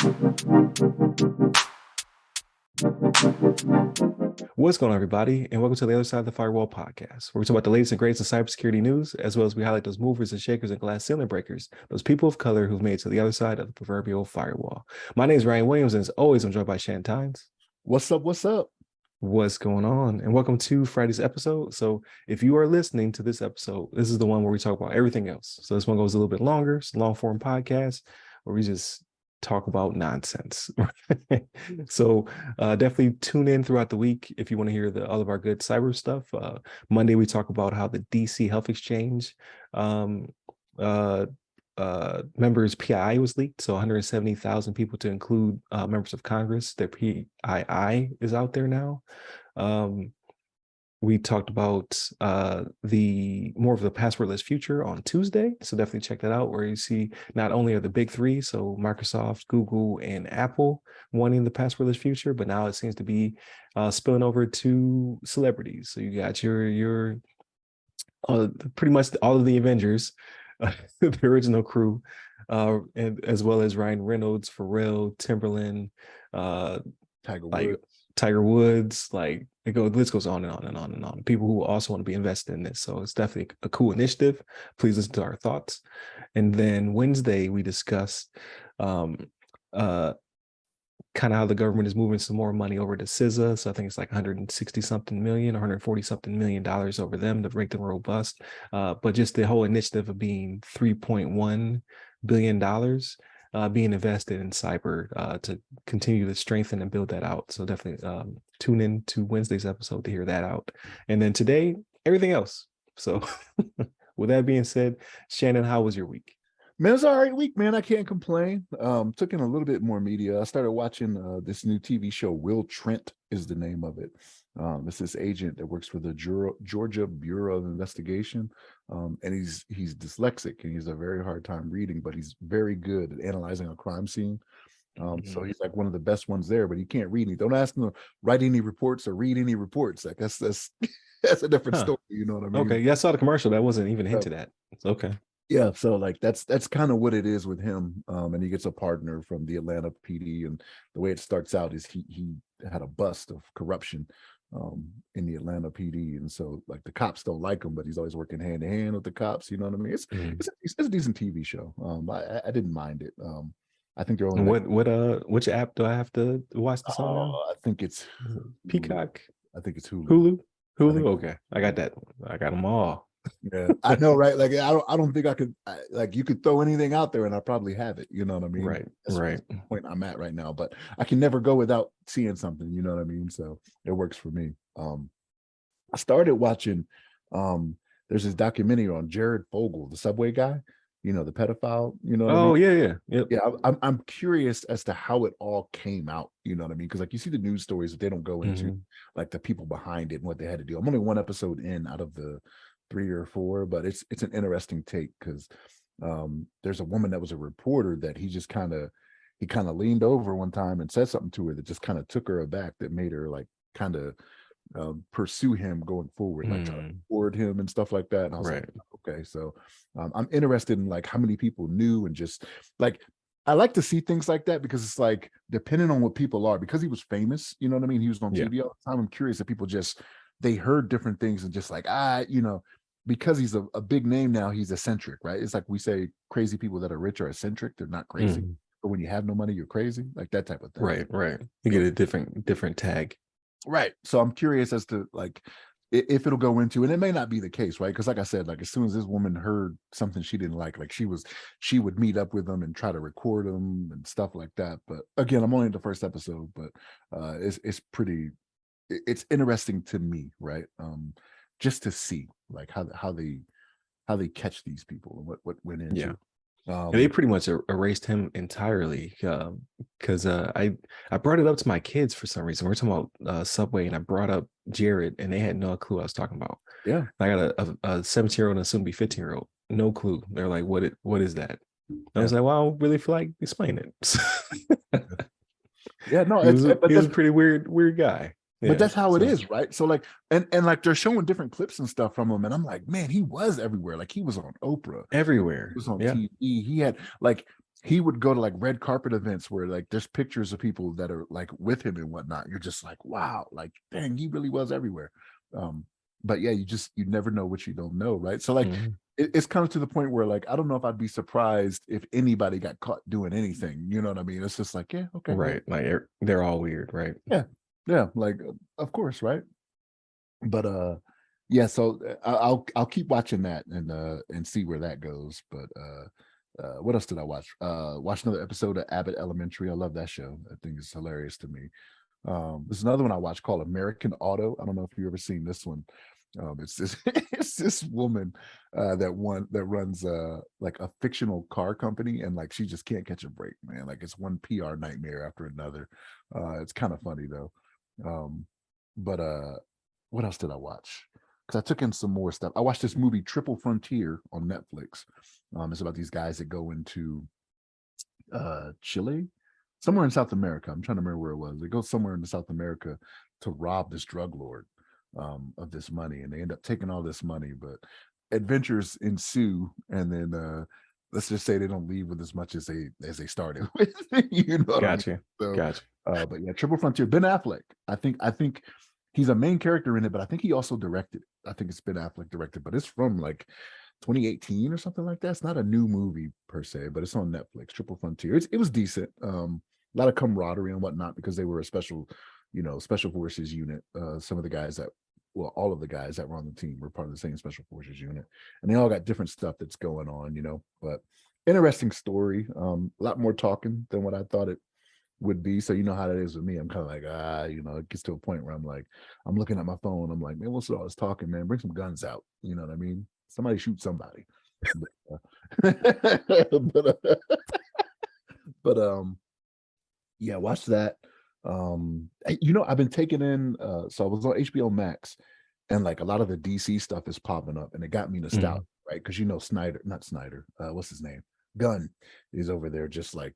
What's going on, everybody, and welcome to the other side of the Firewall podcast, where we talk about the latest and greatest in cybersecurity news, as well as we highlight those movers and shakers and glass ceiling breakers, those people of color who've made it to the other side of the proverbial firewall. My name is Ryan Williams, and as always, I'm joined by Shannon Tynes. What's up? What's up? What's going on? And welcome to Friday's episode. So if you are listening to this episode, this is the one where we talk about everything else. So this one goes a little bit longer. It's a long form podcast where we just talk about nonsense. So definitely tune in throughout the week if you want to hear all of our good cyber stuff. Monday, we talk about how the DC Health Exchange members PII was leaked. So 170,000 people to include members of Congress. Their PII is out there now. We talked about the more of the passwordless future on Tuesday. So definitely check that out, where you see not only are the big three, so Microsoft, Google, and Apple wanting the passwordless future, but now it seems to be spilling over to celebrities. So you got your pretty much all of the Avengers, the original crew, and as well as Ryan Reynolds, Pharrell, Timberland, Tiger Woods, like the list goes on and on and on and on. People who also want to be invested in this. So it's definitely a cool initiative. Please listen to our thoughts. And then Wednesday, we discussed kind of how the government is moving some more money over to CISA. So I think it's like 160 something million or 140 something $million over them to make them robust. But just the whole initiative of being $3.1 billion being invested in cyber to continue to strengthen and build that out. So definitely tune in to Wednesday's episode to hear that out. And then today, everything else. So with that being said, Shannon, how was your week? Man, it's all right week, man. I can't complain. Took in a little bit more media. I started watching this new TV show. Will Trent is the name of it. It's this agent that works for the Georgia Bureau of Investigation. And he's dyslexic and he's a very hard time reading, but he's very good at analyzing a crime scene. So he's like one of the best ones there, but he can't read any. Don't ask him to write any reports or read any reports. Like that's a different story. You know what I mean? Okay. Yeah, I saw the commercial. That wasn't even hinted at. Okay. Yeah, so like that's kind of what it is with him. And he gets a partner from the Atlanta PD, and the way it starts out is he had a bust of corruption in the Atlanta PD, and so like the cops don't like him, but he's always working hand in hand with the cops. You know what I mean? It's a decent TV show. I didn't mind it. I think they're only which app do I have to watch this on now? I think it's Peacock. I think it's Hulu. Hulu. Okay, I got that. I got them all. Yeah, I know, right? Like I don't think I could like you could throw anything out there and I probably have it. You know what I mean? Right. That's the point I'm at right now, but I can never go without seeing something. You know what I mean? So it works for me. I started watching. There's this documentary on Jared Fogle, the subway guy. You know, the pedophile. You know? What I mean? Yeah. Yeah, I'm curious as to how it all came out. You know what I mean? Because like you see the news stories, but they don't go into like the people behind it and what they had to do. I'm only one episode in out of the 3 or 4, but it's an interesting take because there's a woman that was a reporter that he kind of leaned over one time and said something to her that just kind of took her aback, that made her like kind of pursue him going forward, like trying to board him and stuff like that. And I was like, okay, so I'm interested in like how many people knew, and just like I like to see things like that because it's like depending on what people are, because he was famous, you know what I mean? He was on TV all the time. I'm curious if people they heard different things and just like, you know, because he's a big name now, he's eccentric, right? It's like we say crazy people that are rich are eccentric. They're not crazy. But when you have no money, you're crazy. Like that type of thing. Right. You get a different tag. Right. So I'm curious as to like if it'll go into, and it may not be the case, right? Because like I said, like as soon as this woman heard something she didn't like she would meet up with them and try to record them and stuff like that. But again, I'm only in the first episode, but it's interesting to me, right? Just to see like how they catch these people and what went into. And they pretty much erased him entirely because I brought it up to my kids for some reason. We're talking about Subway, and I brought up Jared, and they had no clue what I was talking about. Yeah, I got a 17-year-old and a soon-to-be 15-year-old, no clue. They're like, "What is that?" I was like, "Well, I don't really feel like explaining it." Yeah, no, he was a pretty weird guy. But that's how it is, right? So like, and like they're showing different clips and stuff from him, and I'm like, man, he was everywhere. Like he was on Oprah, everywhere. He was on TV. He had like he would go to like red carpet events where like there's pictures of people that are like with him and whatnot. You're just like, wow, like dang, he really was everywhere. But yeah, you never know what you don't know, right? So like it's kind of to the point where like I don't know if I'd be surprised if anybody got caught doing anything. You know what I mean? It's just like, yeah, okay, well, Right. Like they're all weird, right? yeah, yeah, like of course, right? But yeah, so I'll keep watching that and see where that goes. But what else did I watch? Watch another episode of Abbott Elementary. I love that show. I think it's hilarious to me. There's another one I watched called American Auto. I don't know if you've ever seen this one. It's this it's this woman that runs like a fictional car company, and like she just can't catch a break, man. Like it's one PR nightmare after another. It's kind of funny though. But what else did I watch? Because I took in some more stuff. I watched this movie Triple Frontier on Netflix. It's about these guys that go into Chile, somewhere in South America. I'm trying to remember where it was. They go somewhere in South America to rob this drug lord of this money, and they end up taking all this money, but adventures ensue, and then let's just say they don't leave with as much as they started with. You know what I mean? Gotcha. So, Gotcha. but yeah, Triple Frontier. Ben Affleck. I think he's a main character in it, but I think he also directed. I think it's Ben Affleck directed, but it's from like 2018 or something like that. It's not a new movie per se, but it's on Netflix. Triple Frontier. It was decent. A lot of camaraderie and whatnot because they were a special forces unit. Some of the guys all of the guys that were on the team were part of the same special forces unit, and they all got different stuff that's going on. But interesting story. A lot more talking than what I thought it would be. So you know how that is with me. I'm kind of like, it gets to a point where I'm like, I'm looking at my phone. I'm like, man, what's all this talking, man? Bring some guns out. You know what I mean? Somebody shoot somebody. but, yeah, watch that. I've been taking in so I was on HBO Max, and like a lot of the DC stuff is popping up, and it got me nostalgic, right? Because not Snyder, what's his name? Gunn is over there just like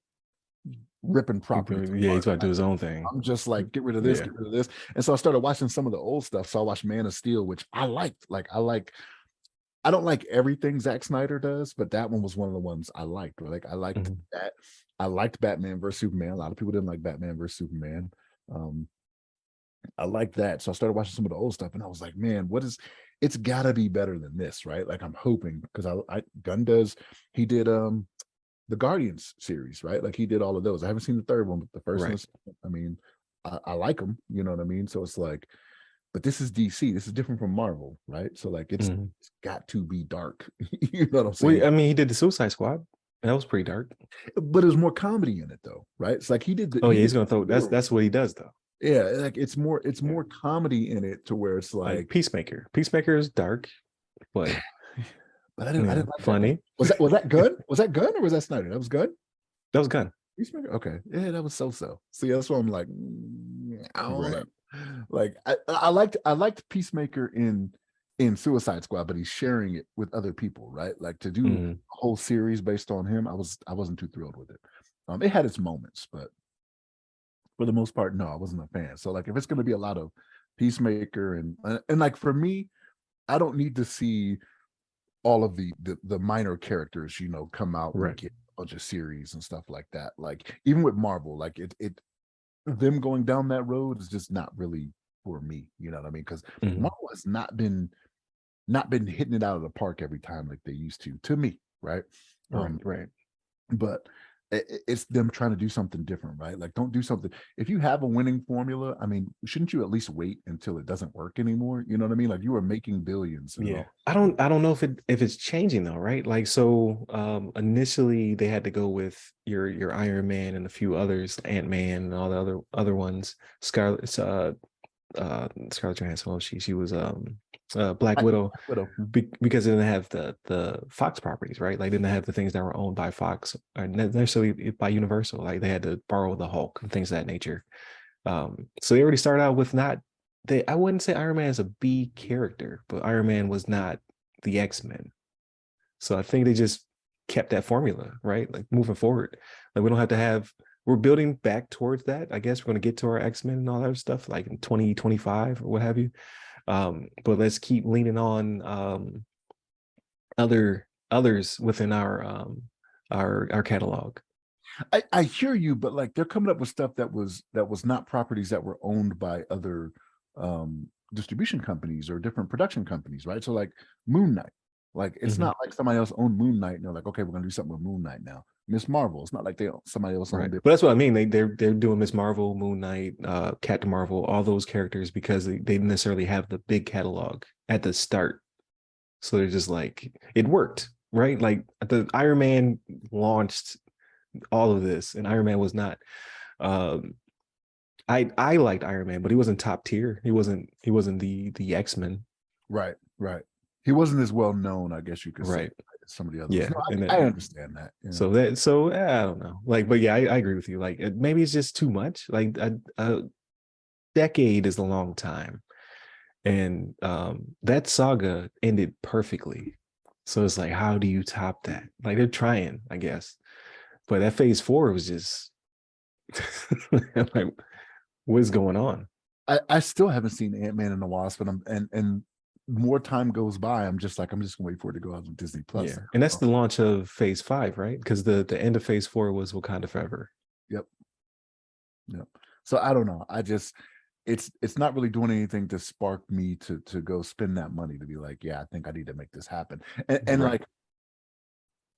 ripping properties Yeah, he's apart. about to do his own thing. I'm just like, get rid of this, Yeah. get rid of this. And so I started watching some of the old stuff. So I watched Man of Steel, which I liked. I don't like everything Zack Snyder does, but that one was one of the ones I liked. Like I liked that. I liked Batman versus Superman. A lot of people didn't like Batman versus Superman. I liked that. So I started watching some of the old stuff, and I was like, man, it's gotta be better than this, right? Like I'm hoping, because he did the Guardians series, right? Like he did all of those. I haven't seen the third one, but the first one, I mean, I like them, you know what I mean? So it's like, but this is DC. This is different from Marvel, right? So like it's got to be dark. You know what I'm saying? Well, I mean, he did the Suicide Squad. That was pretty dark. But there's more comedy in it though, right? It's like he did Oh yeah, he's gonna throw that's what he does though. Yeah, like it's more comedy in it to where it's like Peacemaker. Peacemaker is dark, but but I didn't like funny. That. Was that Gunn? Was that Gunn or was that Snyder? That was Gunn? That was Gunn. Peacemaker? Okay. Yeah, that was so. See, that's why I'm like, I don't know. Like I liked Peacemaker in Suicide Squad, but he's sharing it with other people, right? Like to do a whole series based on him, I wasn't too thrilled with it. It had its moments, but for the most part, no, I wasn't a fan. So like if it's gonna be a lot of Peacemaker and like for me, I don't need to see all of the minor characters, come out and get a bunch of series and stuff like that. Like even with Marvel, like it them going down that road is just not really for me. You know what I mean? Because Marvel has not been hitting it out of the park every time like they used to me, right? Right. But it's them trying to do something different, right? Like don't do something. If you have a winning formula, I mean, shouldn't you at least wait until it doesn't work anymore? You know what I mean? Like you are making billions. Yeah. I don't know if it's changing though, right? Like so initially they had to go with your Iron Man and a few others, Ant-Man and all the other ones. Scarlett Johansson, she was Black Widow, because it didn't have the Fox properties, right? Like didn't have the things that were owned by Fox or necessarily by Universal. Like they had to borrow the Hulk and things of that nature. So they already started out with I wouldn't say Iron Man is a B character, but Iron Man was not the X-Men. So I think they just kept that formula, right? Like moving forward, like we don't have to we're building back towards that. I guess we're going to get to our X-Men and all that stuff like in 2025 or what have you. But let's keep leaning on others within our catalog. I hear you, but like they're coming up with stuff that was not properties that were owned by other distribution companies or different production companies, right? So like Moon Knight, like it's Mhm. not like somebody else owned Moon Knight and they're like, okay, we're gonna do something with Moon Knight now. Miss Marvel, it's not like somebody else Right. owned it. But that's what I mean. They're doing Miss Marvel, Moon Knight, Captain Marvel, all those characters because they didn't necessarily have the big catalog at the start. So they're just like it worked, right? Like the Iron Man launched all of this, and Iron Man was not um I liked Iron Man, but he wasn't top tier. He wasn't the X-Men. Right, right. He wasn't as well known, I guess you could say, Right. as some of the other ones. Yeah. No, And I then understand that. You know, so I don't know. Like, but yeah, I agree with you. Like maybe it's just too much. Like a decade is a long time. And that saga ended perfectly. So it's like, how do you top that? Like they're trying, I guess. But that phase four was just like, what's going on? I still haven't seen Ant-Man and the Wasp, and and more time goes by, I'm just gonna wait for it to go out on Disney Plus. Yeah. And that's the launch of phase five, right? Because the end of phase four was Wakanda Forever. Yep. Yep. So I don't know. I just it's not really doing anything to spark me to go spend that money to be like, yeah, I think I need to make this happen. And Right. like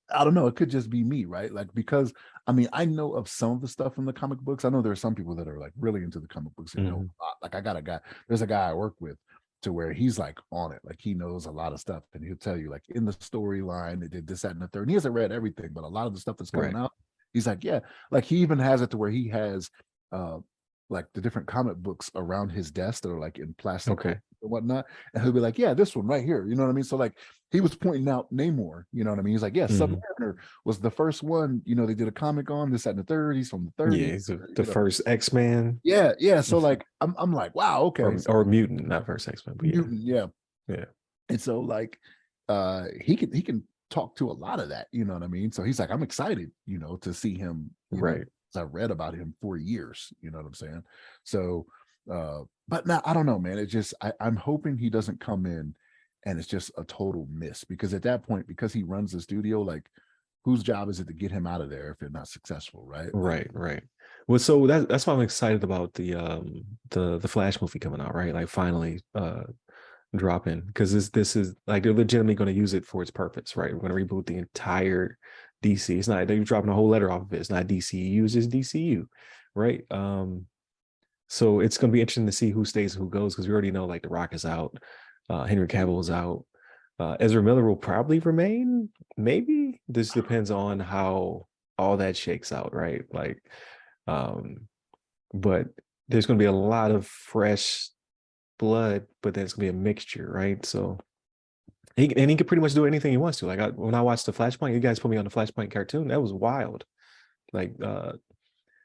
I don't know, it could just be me, right? Like because I mean, I know of some of the stuff from the comic books. I know there are some people that are like really into the comic books and know Mhm. a lot. Like I got a guy, there's a guy I work with to where he's like on it, like he knows a lot of stuff, and he'll tell you like in the storyline they did this, that, and the third. And he hasn't read everything, but a lot of the stuff that's coming Right. out, he's like, yeah, like he even has it to where he has uh like the different comic books around his desk that are like in plastic Okay. coats and whatnot. And he'll be like, yeah, this one right here. You know what I mean? So like he was pointing out Namor, you know what I mean? He's like, yeah, Mhm. Submariner was the first one, you know, they did a comic on this, that, and the third. He's from the Yeah, 30s, he's the you know. first X-Man Yeah, yeah. So like I'm like, wow, okay. So or mutant, not first X-Men, but yeah. mutant, yeah. Yeah. And so like he can talk to a lot of that, you know what I mean? So he's like, I'm excited, you know, to see him, you know, Right. 'cause I read about him for years, you know what I'm saying? So but now I don't know, man. It just I'm hoping he doesn't come in and it's just a total miss because at that point, because he runs the studio, like whose job is it to get him out of there if they're not successful, right? Like, Right, right. Well, so that's why I'm excited about the Flash movie coming out, right? Like finally dropping because this is like they're legitimately going to use it for its purpose, right? We're going to reboot the entire DC. It's not they're dropping a whole letter off of it. It's not DCU, it's just DCU, right? So it's going to be interesting to see who stays and who goes because we already know like The Rock is out, Henry Cavill is out, Ezra Miller will probably remain. Maybe this depends on how all that shakes out, right? Like, um, but there's going to be a lot of fresh blood, but there's going to be a mixture, right? So he can pretty much do anything he wants to. Like when I watched the Flashpoint, you guys put me on the Flashpoint cartoon. That was wild. Like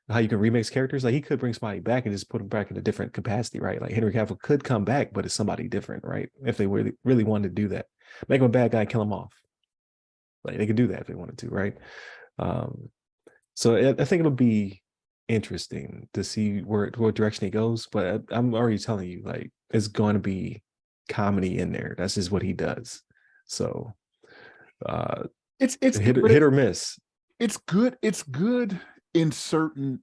how you can remix characters. Like he could bring somebody back and just put them back in a different capacity, right? Like Henry Cavill could come back, but it's somebody different, right? If they really wanted to do that, make him a bad guy, kill him off. Like they could do that if they wanted to, right? Um, so I think it'll be interesting to see what direction he goes. But I'm already telling you, like it's going to be comedy in there. That's just what he does. So uh, it's hit but hit or miss. it's good. It's good in certain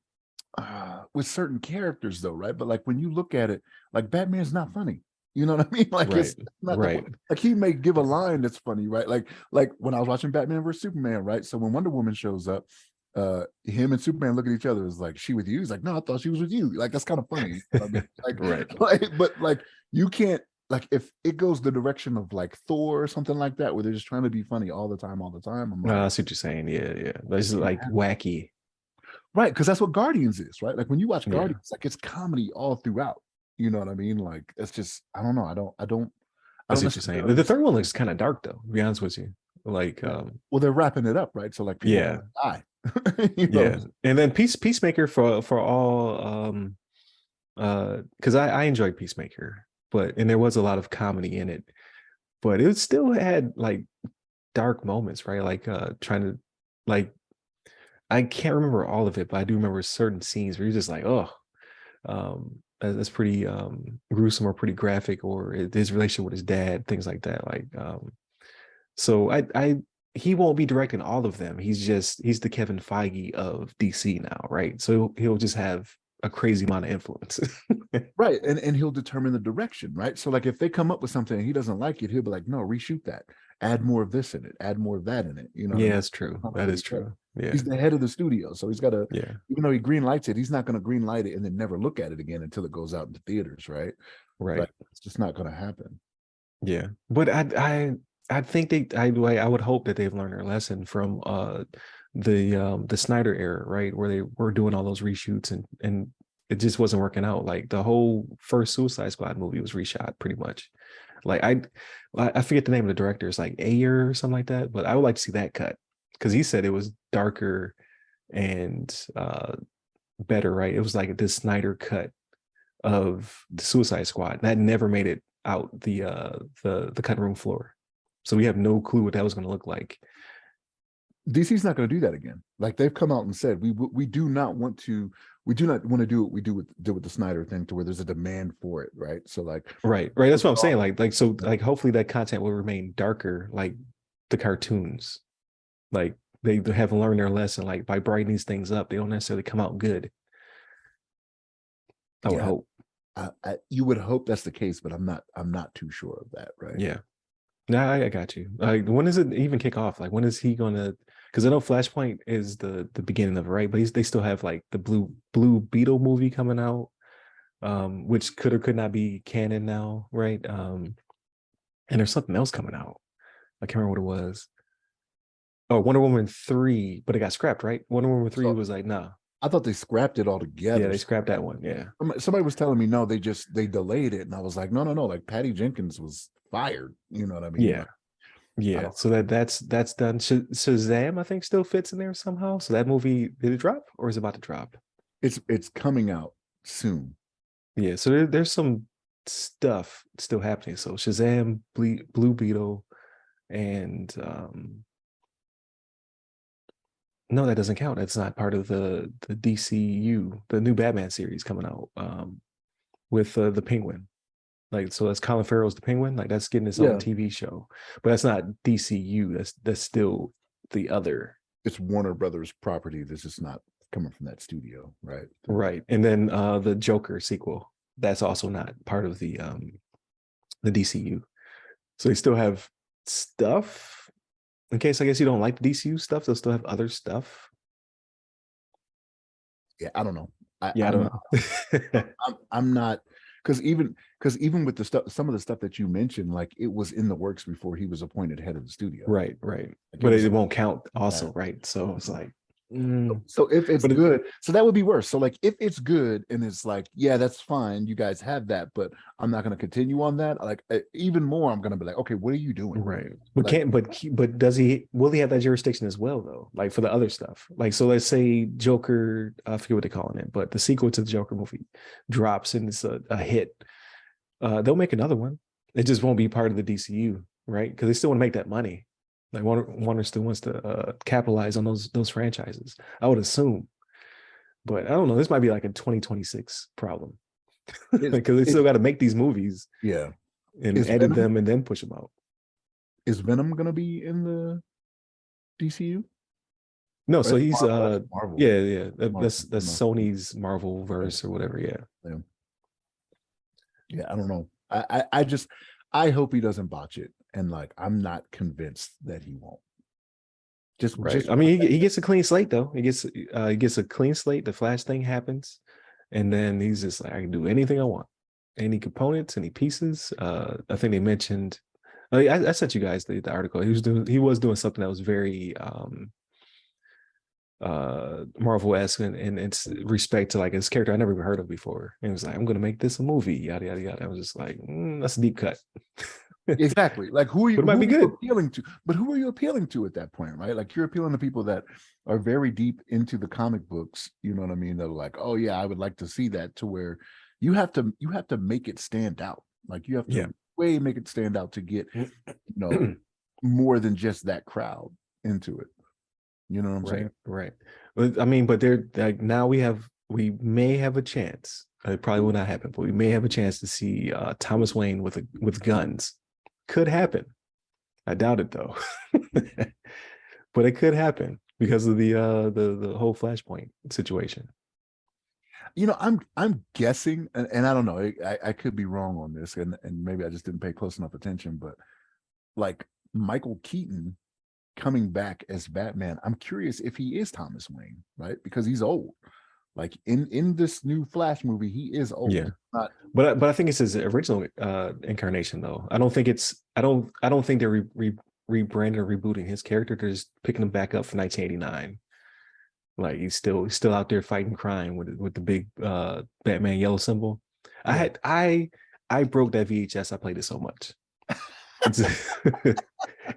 with certain characters though, right? But like when you look at it, like Batman's not funny. You know what I mean? Like Right, it's not the right. point. Like he may give a line that's funny, right? Like when I was watching Batman versus Superman, right? So when Wonder Woman shows up, him and Superman look at each other. Is like, she with you? He's like, no, I thought she was with you. Like that's kind of funny. You know what I mean, Right. but like you can't like if it goes the direction of like Thor or something like that, where they're just trying to be funny all the time. I'm No, like, I see what you're saying. Yeah, yeah. But it's it can't like happen. wacky. Right, because that's what Guardians is, right? Like when you watch Yeah, Guardians, like it's comedy all throughout. You know what I mean? Like it's just I don't know. I I don't see what you're saying. necessarily The see. third one looks kind of dark though, to be honest with you. Like, Yeah. Well, they're wrapping it up, right? So like people are yeah, gonna die. You know what I'm yeah. saying? And then Peacemaker for all because I enjoyed Peacemaker, but and there was a lot of comedy in it, but it still had like dark moments, right? Like trying to like I can't remember all of it, but I do remember certain scenes where you're just like, oh, that's pretty gruesome or pretty graphic, or his relationship with his dad, things like that. Like so I he won't be directing all of them. He's the Kevin Feige of DC now, right? So he'll just have a crazy amount of influence. Right. And he'll determine the direction, right? So like if they come up with something and he doesn't like it, he'll be like, no, reshoot that. Add more of this in it, add more of that in it. You know what I Yeah, mean? that's true. That's That what is he does. true. Yeah. He's the head of the studio. So he's gotta, Yeah. even though he green lights it, he's not gonna green light it and then never look at it again until it goes out into theaters, right? Right. Like it's just not gonna happen. Yeah. But I think I would hope that they've learned their lesson from the Snyder era, right? Where they were doing all those reshoots and it just wasn't working out. Like the whole first Suicide Squad movie was reshot pretty much. Like I forget the name of the director. It's like Ayer or something like that. But I would like to see that cut because he said it was darker and better, right? It was like this Snyder cut of the Suicide Squad that never made it out the cutting room floor. So we have no clue what that was going to look like. DC's not going to do that again. Like they've come out and said, we do not want to do what we do with the Snyder thing to where there's a demand for it, right? So like, Right. That's what I'm saying. Like hopefully that content will remain darker, like the cartoons. Like they haven't learned their lesson. Like by brightening these things up, they don't necessarily come out good. I would hope. You would hope that's the case, but I'm not too sure of that, right? Yeah. No, I got you. Like, when does it even kick off? Like, when is he gonna? Because I know Flashpoint is the beginning of it, right? But they still have like the Blue Beetle movie coming out, which could or could not be canon now, right? And there's something else coming out. I can't remember what it was. Oh, Wonder Woman 3, but it got scrapped, right? Wonder Woman 3 was like, nah. I thought they scrapped it Yeah, altogether. they scrapped that one. Yeah. Somebody was telling me no, they delayed it, and I was like, no. Like Patty Jenkins was fired. You know what I mean? Yeah. Yeah. So that's done. Shazam, I think, still fits in there somehow. So that movie, did it drop or is it about to drop? It's coming out soon. Yeah. So there's some stuff still happening. So Shazam, Blue Beetle, and no, that doesn't count. That's not part of the DCU, the new Batman series coming out with the Penguin. Like, so that's Colin Farrell's the Penguin. Like that's getting its own TV show, but that's not DCU. That's still the other. It's Warner Brothers property. This is not coming from that studio, right? Right. And then the Joker sequel, that's also not part of the DCU. So they still have stuff. In case I guess you don't like the DCU stuff, they'll still have other stuff. Yeah, I don't know. I don't know. I'm not, because even with the stuff, some of the stuff that you mentioned, like it was in the works before he was appointed head of the studio. Right. Like but it won't count also, right? So it's like, so if it's good, so that would be worse. So like if it's good and it's like, yeah, that's fine, you guys have that, but I'm not going to continue on that. Like even more, I'm going to be like, okay, what are you doing? Right. But will he have that jurisdiction as well though? Like for the other stuff? Like, so let's say Joker, I forget what they're calling it, but the sequel to the Joker movie drops and it's a hit. They'll make another one. It just won't be part of the DCU, right? Because they still want to make that money. Like Warner still wants to capitalize on those franchises, I would assume. But I don't know. This might be like a 2026 problem because they still got to make these movies, yeah, and edit them and then push them out. Is Venom going to be in the DCU? No, so he's Marvel. Yeah. That's Sony's Marvel verse or whatever. Yeah. I don't know. I hope he doesn't botch it. And like, I'm not convinced that he won't. I mean, he gets a clean slate though. He gets a clean slate. The Flash thing happens, and then he's just like, I can do anything I want, any components, any pieces. I think they mentioned. I sent you guys the article. He was doing something that was very Marvel-esque in its respect to like his character I never even heard of before. And he was like, I'm gonna make this a movie, yada yada yada. I was just like, that's a deep cut. Exactly. Like who are you, but it might be good. Appealing to? But who are you appealing to at that point, right? Like you're appealing to people that are very deep into the comic books, you know what I mean? That are like, oh yeah, I would like to see that, to where you have to make it stand out. Like you have to make it stand out to get, more than just that crowd into it. You know what I'm saying? Right. I mean, but they're like, now we may have a chance. It probably will not happen, but we may have a chance to see Thomas Wayne with guns. Could happen. I doubt it though. but it could happen because of the whole Flashpoint situation. I'm guessing, and I don't know, I could be wrong on this, and maybe I just didn't pay close enough attention, but like Michael Keaton coming back as Batman, I'm curious if he is Thomas Wayne, right? Because he's old. Like in this new Flash movie, he is old. Yeah. Not But I think it's his original incarnation though. I don't think they're rebranding or rebooting his character. They're just picking him back up for 1989. Like he's still out there fighting crime with the big Batman yellow symbol. yeah. I broke that VHS. I played it so much.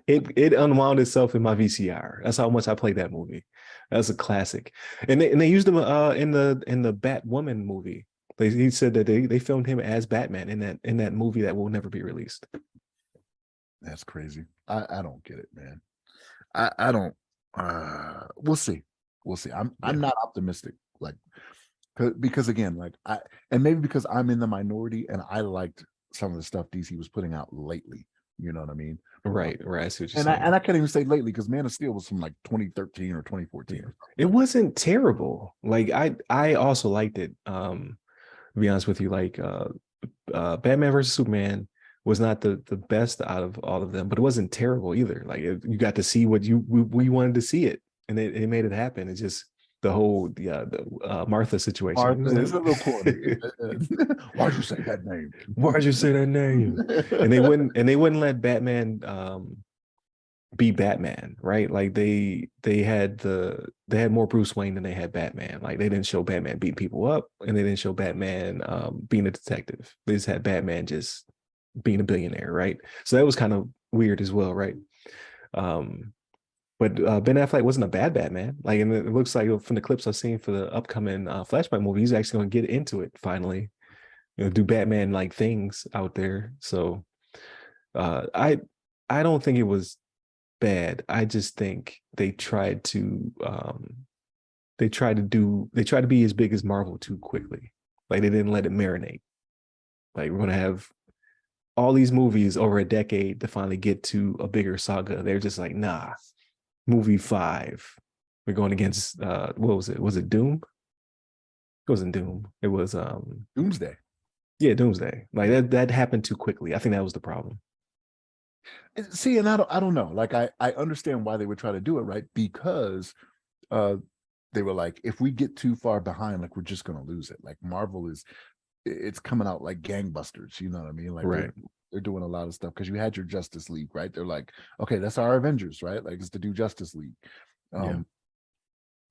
It unwound itself in my VCR. That's how much I played that movie. That's a classic. And they used him in the Batwoman movie. He said that they filmed him as Batman in that movie that will never be released. That's crazy. I don't get it, man. I don't. We'll see. We'll see. I'm not optimistic, like, because again, like and maybe because I'm in the minority and I liked some of the stuff DC was putting out lately. You know what I mean? Right. I see what you're And saying. I can't even say lately because Man of Steel was from like 2013 or 2014. Yeah. It wasn't terrible. Like I also liked it. To be honest with you, like Batman versus Superman was not the best out of all of them, but it wasn't terrible either. Like you got to see what we wanted to see it, and it made it happen. It's just the Martha situation. Martha is a little corny. Why'd you say that name? Why'd you say that name? And they wouldn't let Batman be Batman, right? Like they had more Bruce Wayne than they had Batman. Like they didn't show Batman beating people up, and they didn't show Batman being a detective. They just had Batman just being a billionaire, right? So that was kind of weird as well, right? But Ben Affleck wasn't a bad Batman. Like, and it looks like from the clips I've seen for the upcoming Flashpoint movie, he's actually going to get into it finally. Do Batman like things out there. So I don't think it was bad. I just think they tried to be as big as Marvel too quickly. Like they didn't let it marinate. Like we're gonna have all these movies over a decade to finally get to a bigger saga. They're just like, nah, movie 5. We're going against what was it? Was it Doom? It wasn't Doom. It was Doomsday. Yeah, Doomsday. Like that happened too quickly. I think that was the problem. See, and I don't know. Like I understand why they would try to do it, right? Because they were like, if we get too far behind, like we're just gonna lose it. Like Marvel it's coming out like gangbusters, you know what I mean? Like right. They're doing a lot of stuff because you had your Justice League, right? They're like, okay, that's our Avengers, right? Like it's to do Justice League. Yeah.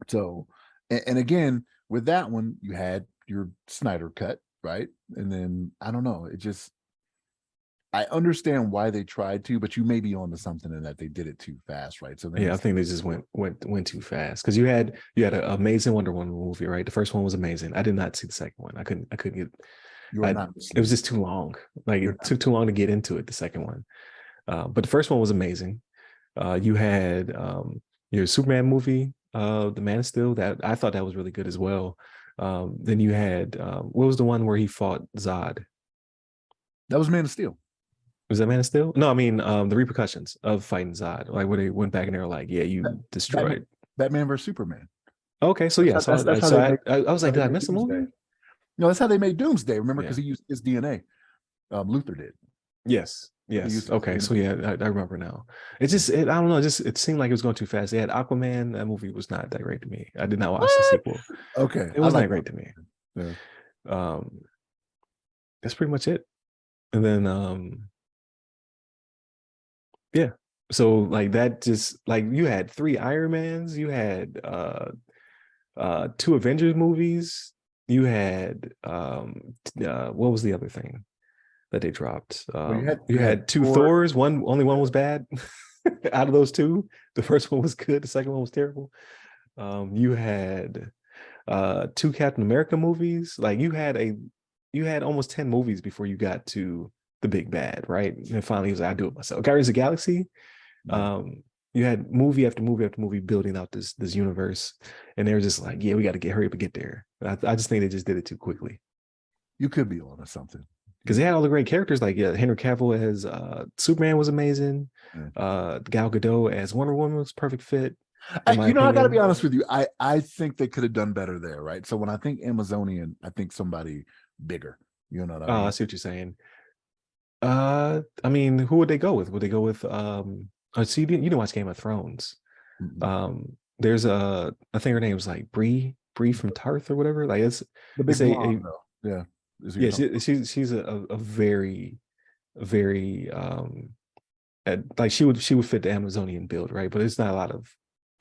So and again, with that one, you had your Snyder cut, right? And then I don't know, I understand why they tried to, but you may be onto something in that they did it too fast, right? So then I think they just went too fast because you had an amazing Wonder Woman movie, right? The first one was amazing. I did not see the second one. I couldn't get. It was just too long. Like it took too long to get into it. The second one, but the first one was amazing. You had your Superman movie, The Man of Steel. That I thought that was really good as well. Then you had what was the one where he fought Zod? That was Man of Steel. Was that Man of Steel? No, I mean the repercussions of fighting Zod, like where they went back and they were like, "Yeah, you destroyed Batman versus Superman." Okay, so yeah, so I was like, did I miss a movie? No, that's how they made Doomsday. Remember, because he used his DNA. Luther did. Yes. Okay, so yeah, I remember now. I don't know. It seemed like it was going too fast. They had Aquaman. That movie was not that great to me. I did not watch the sequel. Okay, it wasn't that great to me. Yeah. That's pretty much it. And then yeah. So like that, just like you had 3 Iron Mans, you had 2 Avengers movies, you had what was the other thing that they dropped? You had 2 Thors. Only one was bad. Out of those 2, the first one was good, the second one was terrible. You had 2 Captain America movies. Like you had almost 10 movies before you got to the big bad, right? And finally he was like, I do it myself. Guardians of the Galaxy. You had movie after movie after movie building out this universe, and they were just like, yeah, we got to hurry up and get there. I just think they just did it too quickly. You could be on to something. because they had all the great characters. Like Henry Cavill as Superman was amazing. Yeah. Gal Gadot as Wonder Woman was perfect fit, in my I got to be opinion. honest with you. I think they could have done better there, right? So when I think Amazonian, I think somebody bigger. You know what I I mean? see what you're saying. I mean, who would they go with? Would they go with see, you didn't watch Game of Thrones. Mm-mm. There's I think her name was like Bree from Tarth or whatever. Like The it's big blonde, though. Yeah, is who you're yeah, talking she's a very very like she would fit the Amazonian build, right? But it's not a lot of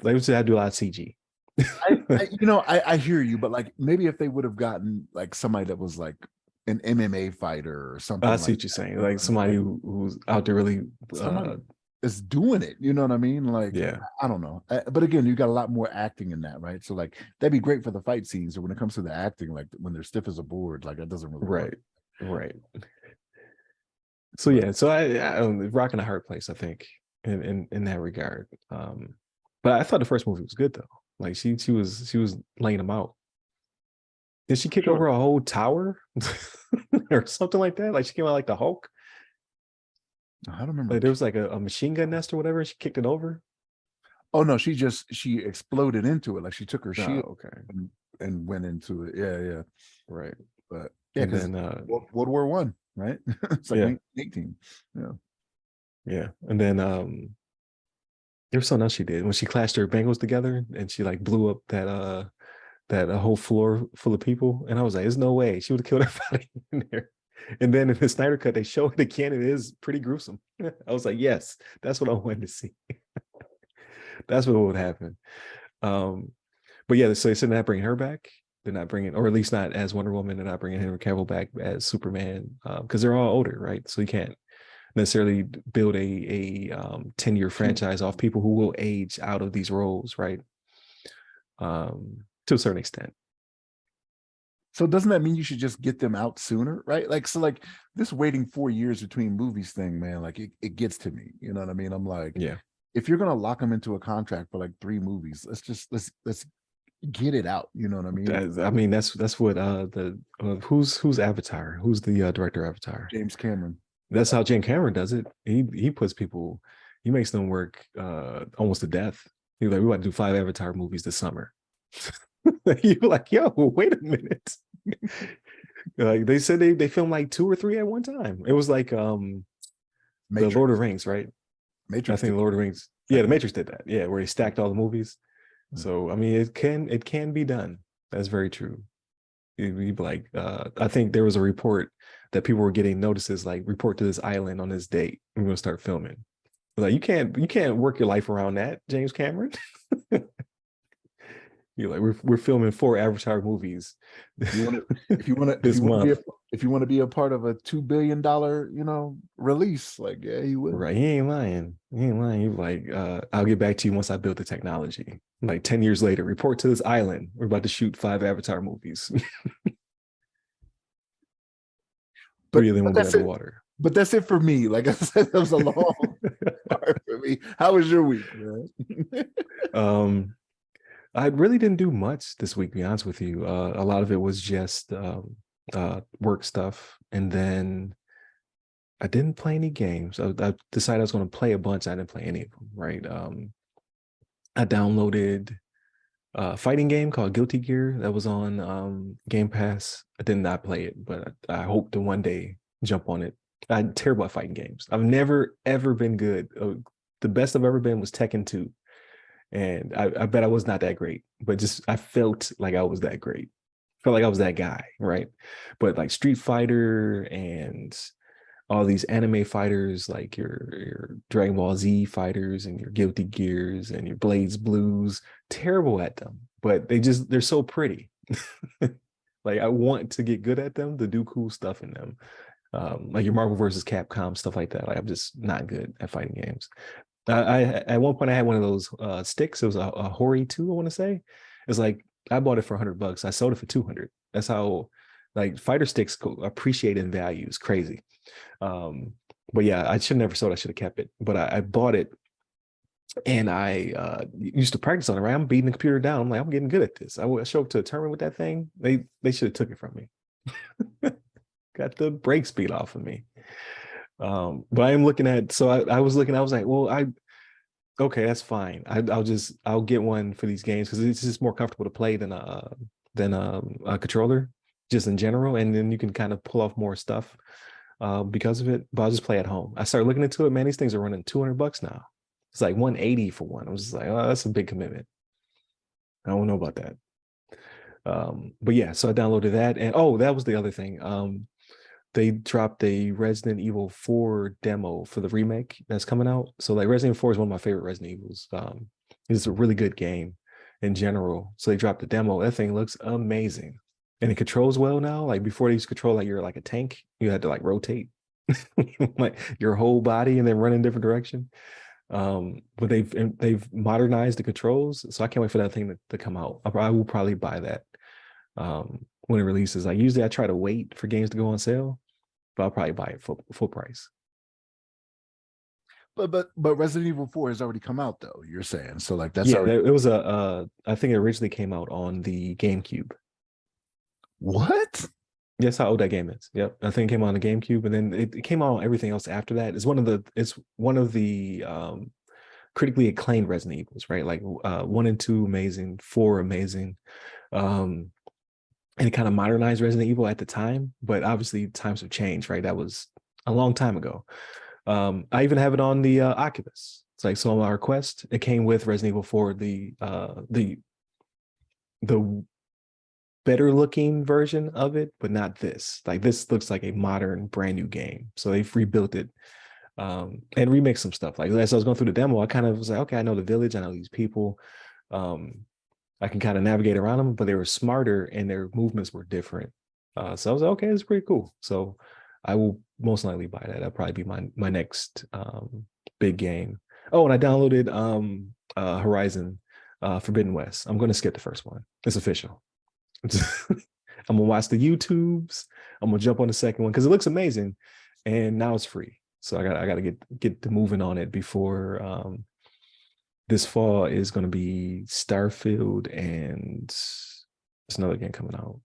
like I do a lot of CG. I hear you, but like maybe if they would have gotten like somebody that was like an MMA fighter or I something see like what you're that, saying. you know Like what I mean? somebody Like who's out there really somebody is doing it, you know what I mean? Like yeah. I don't know, but again, you got a lot more acting in that, right? So like that'd be great for the fight scenes, or when it comes to the acting, like when they're stiff as a board, like that doesn't really work. Right. Right. So But yeah, so I rocking a hard place, I think, in that regard. But I thought the first movie was good though. Like she was laying them out. Did she kick sure, over a whole tower or something like that? Like she came out like the Hulk. I don't remember. Like there was like a machine gun nest or whatever, and she kicked it over. Oh no, she exploded into it, like she took her shield Oh, okay, and went into it. Yeah, yeah. right. But yeah, And because then World War One, right? It's like yeah, 1918. Yeah. yeah. And then there was something else she did when she clashed her bangles together and she like blew up that a whole floor full of people. And I was like, there's no way she would have killed everybody in there. And then in the Snyder cut, they show it again. It is pretty gruesome. I was like, yes, that's what I wanted to see. That's what would happen. Um, but yeah, so they're not bringing her back. They're not bringing, or at least not as Wonder Woman. They're not bringing Henry Cavill back as Superman because they're all older, right? So you can't necessarily build a 10-year franchise off people who will age out of these roles, right? To a certain extent. So doesn't that mean you should just get them out sooner, right? Like so, like this waiting 4 years between movies thing, man. Like it gets to me. You know what I mean? I'm like, Yeah. if you're gonna lock them into a contract for like 3 movies, let's get it out. You know what I mean? I mean, that's what the who's Avatar? Who's the director of Avatar? James Cameron. That's how James Cameron does it. He puts people, he makes them work almost to death. He's like, we want to do 5 Avatar movies this summer. You're like, yo, wait a minute. Like they said they filmed like 2 or 3 at one time. It was like the Lord of Matrix. Rings, right? I Matrix think did the Lord of Rings. Yeah, the second. Matrix did that. Yeah, where he stacked all the movies. So I mean, it can be done. That's very true. You'd be like, I think there was a report that people were getting notices like report to this island on this date. We're gonna start filming. Like you can't work your life around that, James Cameron. You're like, we're filming 4 Avatar movies You want to, if you want to, this month. if you want to be a part of a $2 billion, release, like yeah, you will. Right. He ain't lying. He ain't lying. He's like, I'll get back to you once I build the technology. Like 10 years later, report to this island. We're about to shoot 5 Avatar movies. 3 of them will be That's it. underwater. But that's it for me. Like I said, that was a long part for me. How was your week, man? um, I really didn't do much this week, to be honest with you. A lot of it was just work stuff. And then I didn't play any games. I decided I was going to play a bunch. I didn't play any of them, right? I downloaded a fighting game called Guilty Gear that was on Game Pass. I did not play it, but I hope to one day jump on it. I'm terrible at fighting games. I've never, ever been good. The best I've ever been was Tekken 2. And I bet I was not that great, but just I felt like I was that great. Felt like I was that guy, right? But like Street Fighter and all these anime fighters, like your Dragon Ball Z fighters and your Guilty Gears and your Blades Blues, terrible at them. But they're so pretty. Like I want to get good at them to do cool stuff in them. Like your Marvel versus Capcom stuff like that. Like I'm just not good at fighting games. I at one point I had one of those sticks. It was a Hori 2, I want to say. It's like I bought it for $100. I sold it for 200. That's how like fighter sticks appreciate in value. It's crazy. But yeah, I should never sold. I should have kept it. But I bought it and I used to practice on it. Right, I'm beating the computer down. I'm like, I'm getting good at this. I show up to a tournament with that thing. They should have took it from me. got the brake speed off of me. But I am looking at, so I was looking, I was like, well, okay, that's fine. I'll get one for these games because it's just more comfortable to play than a controller, just in general. And then you can kind of pull off more stuff because of it. But I'll just play at home. I started looking into it. Man, these things are running $200 now. It's like 180 for one. I was just like, oh, that's a big commitment. I don't know about that. But yeah, so I downloaded that, and oh, that was the other thing. They dropped a Resident Evil 4 demo for the remake that's coming out. So like Resident Evil 4 is one of my favorite Resident Evils. It's a really good game in general. So they dropped the demo. That thing looks amazing. And it controls well now. Like before they used to control like you're like a tank. You had to like rotate like your whole body and then run in a different direction. But they've modernized the controls. So I can't wait for that thing to come out. I will probably buy that when it releases. Like usually I try to wait for games to go on sale, but I'll probably buy it full price. But Resident Evil 4 has already come out though, you're saying. So like that's Yeah, already it was I think it originally came out on the GameCube. what? Yes, how old that game is. Yep. I think it came out on the GameCube, and then it came out on everything else after that. It's one of the critically acclaimed Resident Evils, right? Like 1 and 2 amazing, 4 amazing. And it kind of modernized Resident Evil at the time, but obviously times have changed, right? That was a long time ago. I even have it on the Oculus. It's like, so on our Quest, it came with Resident Evil 4, the better looking version of it, but not this. Like this looks like a modern, brand new game. So they've rebuilt it and remixed some stuff. Like as I was going through the demo, I kind of was like, okay, I know the village, I know these people. I can kind of navigate around them, but they were smarter and their movements were different. So I was like, okay, it's pretty cool. So I will most likely buy that. That'll probably be my next big game. Oh, and I downloaded Horizon Forbidden West. I'm going to skip the first one. It's official. I'm gonna watch the YouTubes. I'm gonna jump on the second one because it looks amazing, and now it's free. So I gotta get to moving on it before this fall is gonna be Starfield, and there's another game coming out.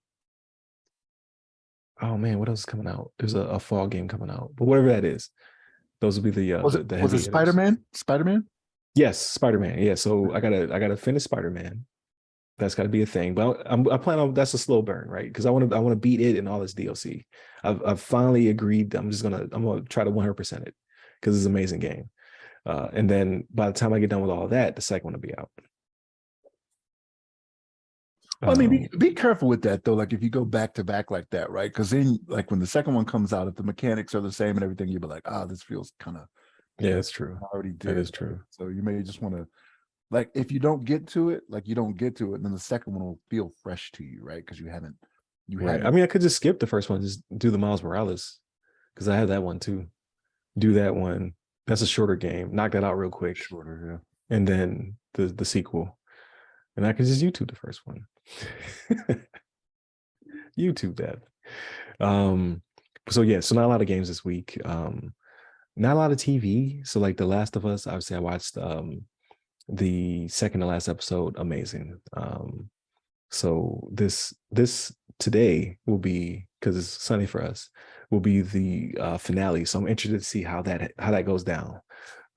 Oh man, what else is coming out? There's a fall game coming out, but whatever that is, those will be the Was it Spider-Man? Spider-Man? Yes, Spider-Man. Yeah, so I gotta finish Spider-Man. That's got to be a thing, but I plan on that's a slow burn, right? Because I want to beat it and all this DLC. I've finally agreed. I'm gonna try to 100% it because it's an amazing game. And then by the time I get done with all that, the second one will be out. Well, I mean, be careful with that though. Like if you go back to back like that, right? Because then, like when the second one comes out, if the mechanics are the same and everything, you'll be like, this feels kind of. Yeah, that's true. I already did. That is true. So you may just want to. Like if you don't get to it, like you don't get to it, and then the second one will feel fresh to you, right? Because you haven't. I mean, I could just skip the first one, just do the Miles Morales, because I have that one too. Do that one. That's a shorter game. Knock that out real quick. Shorter, yeah. And then the sequel, and I could just YouTube the first one. YouTube that. So yeah, so not a lot of games this week. Not a lot of TV. So like The Last of Us, obviously I watched the second to last episode, amazing. So this today will be, because it's sunny for us, will be the finale. So I'm interested to see how that goes down.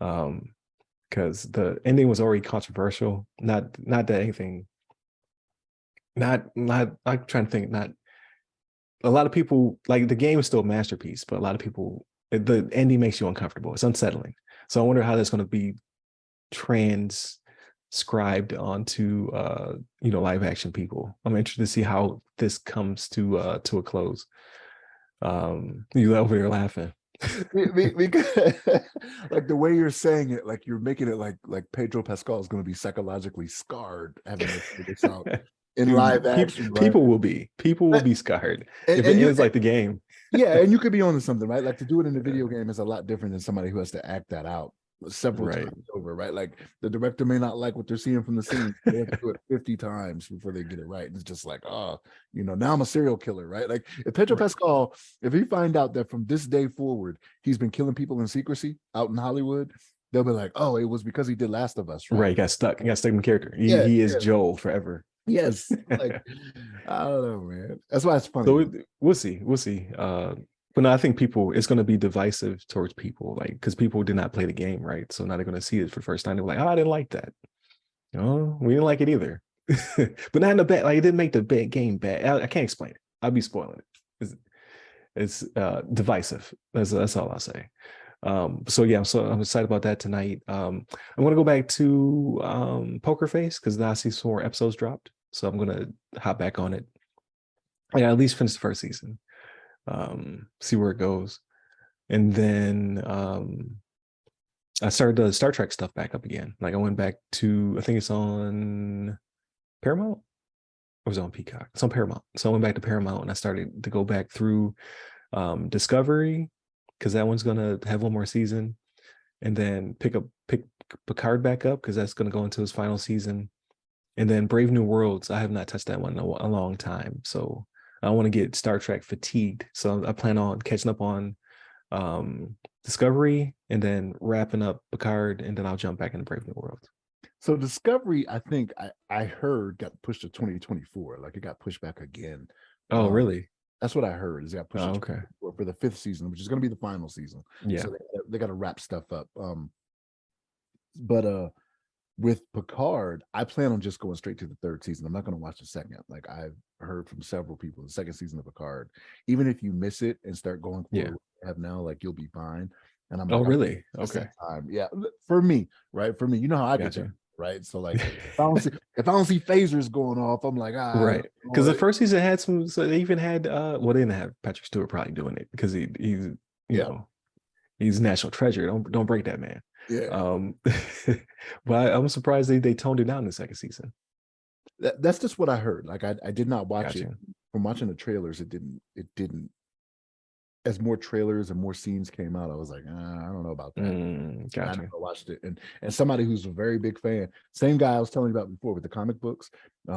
Because the ending was already controversial. Not that anything. Not I'm trying to think. Not a lot of people like the game is still a masterpiece, but a lot of people the ending makes you uncomfortable. It's unsettling. So I wonder how that's going to be transcribed onto live action people. I'm interested to see how this comes to a close. You over here laughing. Because, like the way you're saying it, like you're making it like Pedro Pascal is going to be psychologically scarred having to figure this out in live action. People will be scarred if it ends like the game. Yeah, and you could be onto something, right? Like to do it in a video game is a lot different than somebody who has to act that out several times over, right? Like the director may not like what they're seeing from the scene. They have to do it 50 times before they get it right. And it's just like, now I'm a serial killer, right? Like if Pedro Pascal, if he find out that from this day forward, he's been killing people in secrecy out in Hollywood, they'll be like, oh, it was because he did Last of Us, right? He got stuck in character. He is Joel forever. Yes. Like, I don't know, man. That's why it's funny. So we'll see. But no, I think it's going to be divisive towards people, like because people did not play the game, right? So now they're going to see it for the first time. They're like, "Oh, I didn't like that. Oh, we didn't like it either." But not in the bad. Like it didn't make the bad game bad. I can't explain it. I'll be spoiling it. It's divisive. That's all I'll say. So yeah, so I'm excited about that tonight. I'm gonna go back to Poker Face because now I see some more episodes dropped. So I'm gonna hop back on it. I at least finish the first season. See where it goes. And then I started the Star Trek stuff back up again. Like I went back to, I think it's on Paramount, or was it on Peacock? It's on Paramount. So I went back to Paramount and I started to go back through Discovery, because that one's gonna have one more season, and then pick Picard back up because that's gonna go into his final season. And then Brave New Worlds, I have not touched that one in a long time. So I want to get Star Trek fatigued. So I plan on catching up on Discovery and then wrapping up Picard, and then I'll jump back into Brave New World. So Discovery, I think I heard got pushed to 2024. Like it got pushed back again. Oh, really? That's what I heard. Is it got pushed to Okay. for the 5th season, which is going to be the final season. Yeah. So they got to wrap stuff up. But with Picard, I plan on just going straight to the 3rd season. I'm not going to watch the 2nd. Like I've heard from several people, the 2nd season of Picard, even if you miss it and start going for what you have now, like you'll be fine. And I'm like, oh, really? Okay. Time. Yeah, for me, right? For me, you know how I get you, right? So like, if I don't see phasers going off, I'm like, right. Because the first season had some. So they even had well, they didn't have Patrick Stewart probably doing it because he's you know, he's national treasure. Don't break that man. Yeah. But I'm surprised they toned it down in the 2nd season. That's just what I heard. Like I did not watch Gotcha. it. From watching the trailers, it didn't. As more trailers and more scenes came out, I was like, I don't know about that. Gotcha. I never watched it, and somebody who's a very big fan, same guy I was telling you about before with the comic books.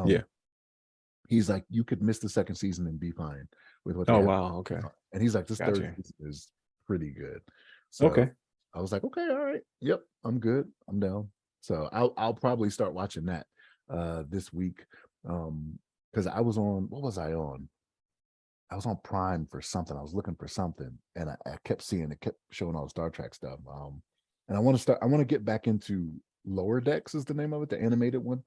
Yeah. He's like, you could miss the 2nd season and be fine with what. Oh wow. Okay. And he's like, this Gotcha. 3rd season is pretty good. So okay. I was like, okay, all right, yep, I'm good, I'm down. So I'll probably start watching that this week. Because I was on, what was I on? I was on Prime for something. I was looking for something, and I kept seeing it, kept showing all the Star Trek stuff. And I want to get back into Lower Decks is the name of it, the animated one.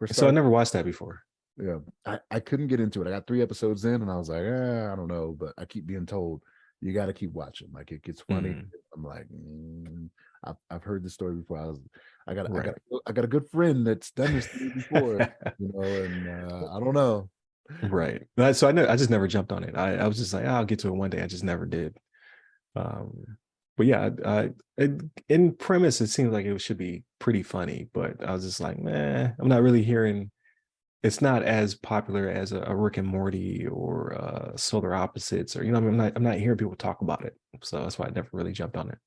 So I never watched that before. Yeah, I couldn't get into it. I got 3 episodes in, and I was like, I don't know, but I keep being told you got to keep watching. Like it gets funny. I'm like, I've heard this story before. I got a good friend that's done this before, and I don't know. Right. So I just never jumped on it. I was just like, I'll get to it one day. I just never did. But yeah, in premise, it seems like it should be pretty funny, but I was just like, man, I'm not really hearing. It's not as popular as a Rick and Morty or Solar Opposites, or I'm not hearing people talk about it. So that's why I never really jumped on it.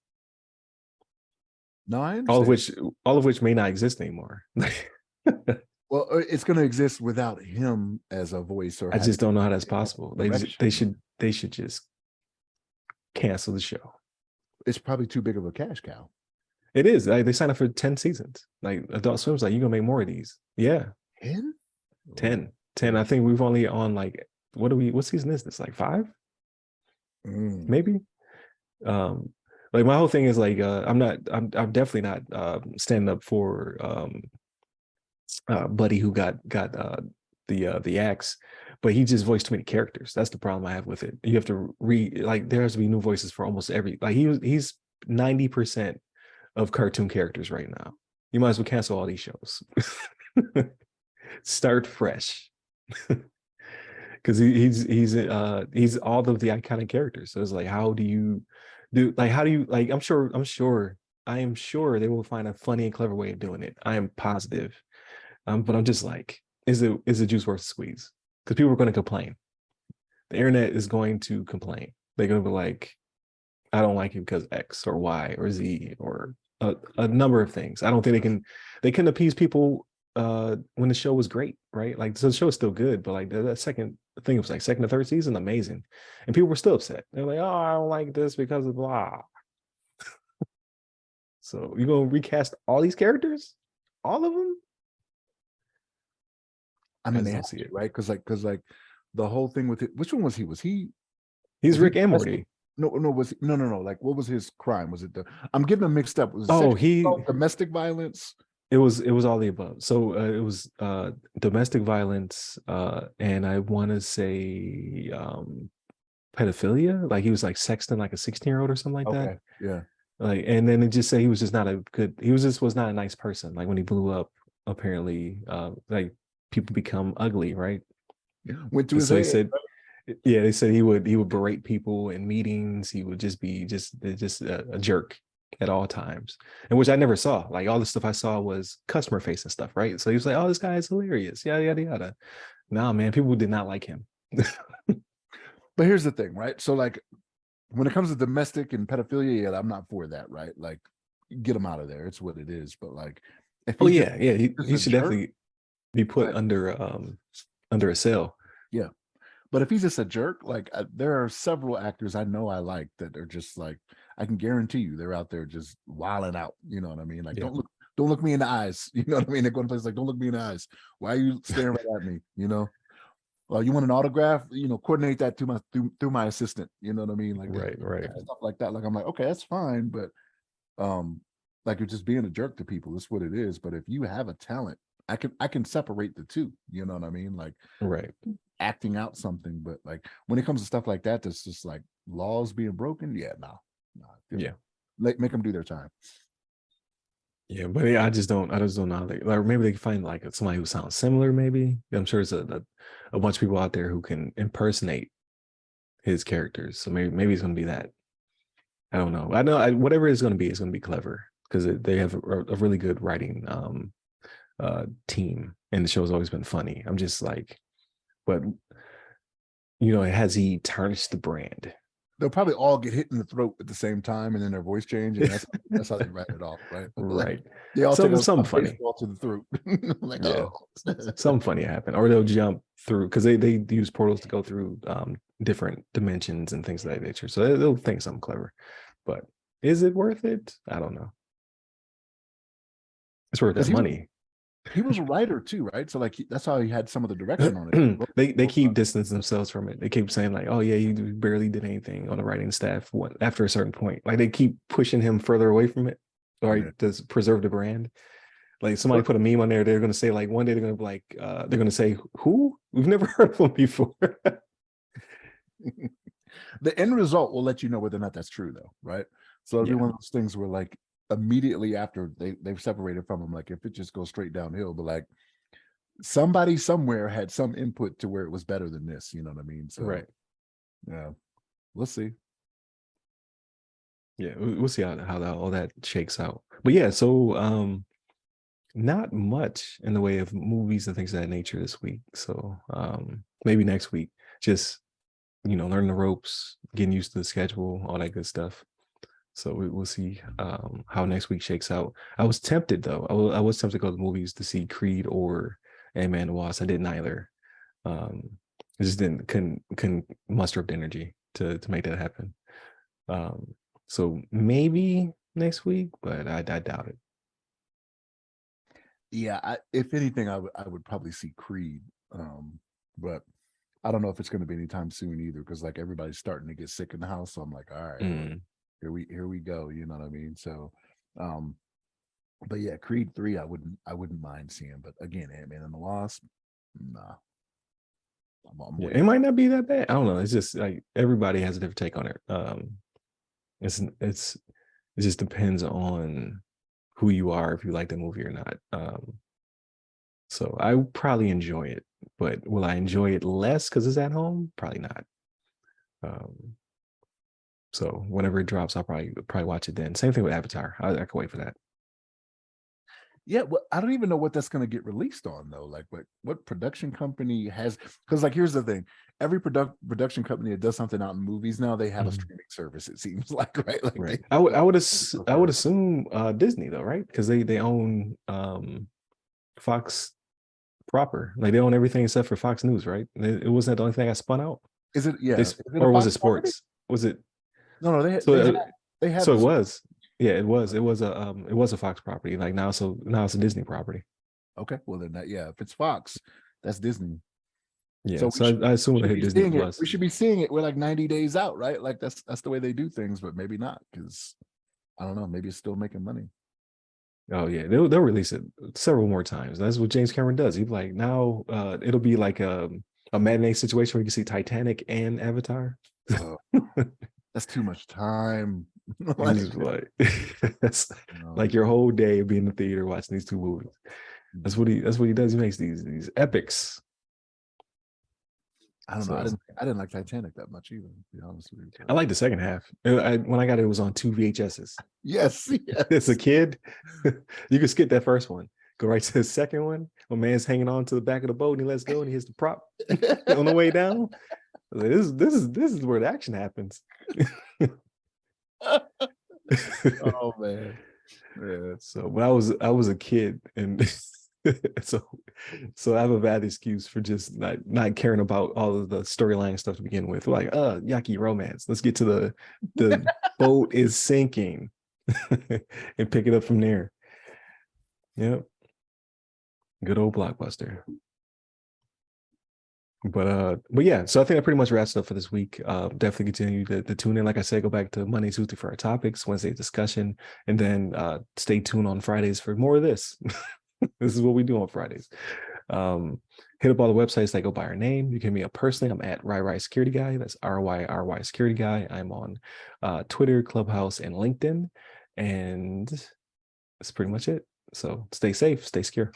No, I understand. All of which may not exist anymore. Well, it's going to exist without him as a voice. Or I just don't know how that's possible. They should just cancel the show. It's probably too big of a cash cow. It is. Like, they signed up for 10 seasons. Like Adult Swim's like, you're gonna make more of these. Yeah. 10. I think we've only on like, what season is this? Like 5? Maybe. Like my whole thing is like, I'm definitely not standing up for Buddy, who got the axe, but he just voiced too many characters. That's the problem I have with it. You have to there has to be new voices for almost every, like he's 90% of cartoon characters right now. You might as well cancel all these shows. Start fresh. Because he's all of the iconic characters. So it's like, how do you like, I am sure they will find a funny and clever way of doing it. I am positive. But I'm just like, is the juice worth the squeeze? Because people are going to complain. The internet is going to complain. They're going to be like, I don't like it because X or Y or Z or a number of things. I don't think they can appease people when the show was great, right? Like, so the show is still good, but like that second thing, it was like 2nd or 3rd season, amazing, and people were still upset. They're like, oh, I don't like this because of blah. So you're gonna recast all these characters, all of them? I mean, they see it, right? Because like the whole thing with it. Which one was he? He's Rick and Morty. no. Like, what was his crime? Was it the? I'm getting them mixed up. Was it Oh, sexual assault, domestic violence? it was all the above. So it was domestic violence, and I want to say pedophilia. Like he was like sexting like a 16-year-old or something like that. Okay, yeah. Like, and then it just said he was just not a good. He was just was not a nice person. Like when he blew up, apparently, like people become ugly, right? Went to And his so he head. said, yeah, they said he would berate people in meetings. He would just be just a jerk at all times, and which I never saw. Like all the stuff I saw was customer facing stuff, right? So he was like, "Oh, this guy is hilarious," yada yada yada. Nah, man, people did not like him. But here's the thing, right? So like when it comes to domestic and pedophilia, yeah, I'm not for that, right? Like get him out of there. It's what it is. But like if Oh he's just, yeah, yeah, just he a should jerk, definitely be put like under a cell. yeah. But if he's just a jerk, like there are several actors I know I like that are just like I can guarantee you they're out there just wilding out. You know what I mean? Like Yeah, don't look me in the eyes. You know what I mean? They're going to places like don't look me in the eyes. Why are you staring right at me? You know? Well, you want an autograph? You know, coordinate that to my through my assistant. You know what I mean? Like right, right, stuff like that. Like I'm like, okay, that's fine, but like you're just being a jerk to people. That's what it is. But if you have a talent, I can separate the two. You know what I mean? Like right. acting out something, but like when it comes to stuff like that, that's just like laws being broken. Yeah, no, Yeah. make them do their time. Yeah, but yeah, I just don't know how they, like maybe they can find like somebody who sounds similar. Maybe I'm sure there's a bunch of people out there who can impersonate his characters. So maybe it's gonna be that. I don't know. I know whatever it's gonna be, it's gonna be clever because they have a really good writing team, and the show's always been funny. I'm just like, but has he tarnished the brand? They'll probably all get hit in the throat at the same time, and then their voice change, and that's how they write it off, right? Like Right. they all take Some a funny. baseball to the throat, like Yeah. oh. Some funny happen, or they'll jump through because they use portals to go through different dimensions and things of that nature. So they'll think something clever. But is it worth it? I don't know. It's worth Because that money. he was a writer too, right? So like that's how he had some of the direction on it. They keep distancing themselves from it. They keep saying like, "Oh yeah, you barely did anything on the writing staff." After a certain point, like they keep pushing him further away from it, Yeah. right? To preserve the brand. Like somebody put a meme on there, they're gonna say like one day they're gonna be like, they're gonna say, "Who? We've never heard of him before." The end result will let you know whether or not that's true, though, right? So it'll be Yeah, one of those things where like immediately after they've separated from him, like if it just goes straight downhill, but like somebody somewhere had some input to where it was better than this, you know what I mean? So right. yeah, we'll see. Yeah, we'll see how all that shakes out. But yeah, so not much in the way of movies and things of that nature this week. So maybe next week, just learn the ropes, getting used to the schedule, all that good stuff. So we'll see how next week shakes out. I was tempted though. I was tempted to go to the movies to see Creed or Ant-Man and the Wasp. I did neither. I just didn't couldn't muster up the energy to make that happen. So maybe next week, but I doubt it. Yeah, if anything, I would probably see Creed, but I don't know if it's going to be anytime soon either, because like everybody's starting to get sick in the house. So I'm like, all right, well, Mm. here we go. You know what I mean? So, um, but yeah, Creed 3, I wouldn't mind seeing, but again, Ant-Man and the Wasp, nah, I'm Yeah, it waiting. might not be that bad. I don't know. It's just like everybody has a different take on it. It's it just depends on who you are if you like the movie or not. So I would probably enjoy it, but will I enjoy it less because it's at home? Probably not. Um, so whenever it drops, I'll probably watch it then. Same thing with Avatar. I can wait for that. Yeah, well, I don't even know what that's going to get released on though. Like, what production company has? Because like, here's the thing: every production company that does something out in movies now, they have a Mhm. streaming service. It seems like, right? Like Right. they I would assume Disney though, right? Because they own Fox proper. Like they own everything except for Fox News, right? It wasn't that the only thing I spun out. is it? Yeah, is it a Or was it Fox property? sports? Was it No, so? they had So it this. was. Yeah, it was. It was a Fox property. Like now, so now it's a Disney property. Okay, well then that, yeah, if it's Fox, that's Disney. Yeah, So so I assume it'll should hit be Disney seeing it. Plus. We should be seeing it. We're like 90 days out, right? Like that's the way they do things, but maybe not, because I don't know. Maybe it's still making money. Oh yeah, they'll release it several more times. That's what James Cameron does. He's like, now it'll be like a matinee situation where you can see Titanic and Avatar. Oh, that's too much time. Like, He's like, that's no. like your whole day be in the theater watching these two movies. That's what he does. He makes these epics. I don't know. So I didn't like Titanic that much either, to be honest with you. I like the second half. When I got it, it was on 2 VHSs. Yes, As yes. a kid, you could skip that first one. Go right to the second one. My man's hanging on to the back of the boat and he lets go and he hits the prop on the way down. Like, this is where the action happens. Oh man. Yeah. So when I was a kid, and so I have a bad excuse for just not caring about all of the storyline stuff to begin with. Like, yucky romance. Let's get to the boat is sinking and pick it up from there. Yep. Good old Blockbuster. But yeah, so I think that pretty much wraps it up for this week. Definitely continue to tune in. Like I said, go back to Monday, Tuesday for our topics, Wednesday discussion, and then stay tuned on Fridays for more of this. This is what we do on Fridays. Hit up all the websites that go by our name. You can hit me up personally. I'm at RyRy Security Guy. That's RYRY Security Guy. I'm on Twitter, Clubhouse, and LinkedIn. And that's pretty much it. So stay safe, stay secure.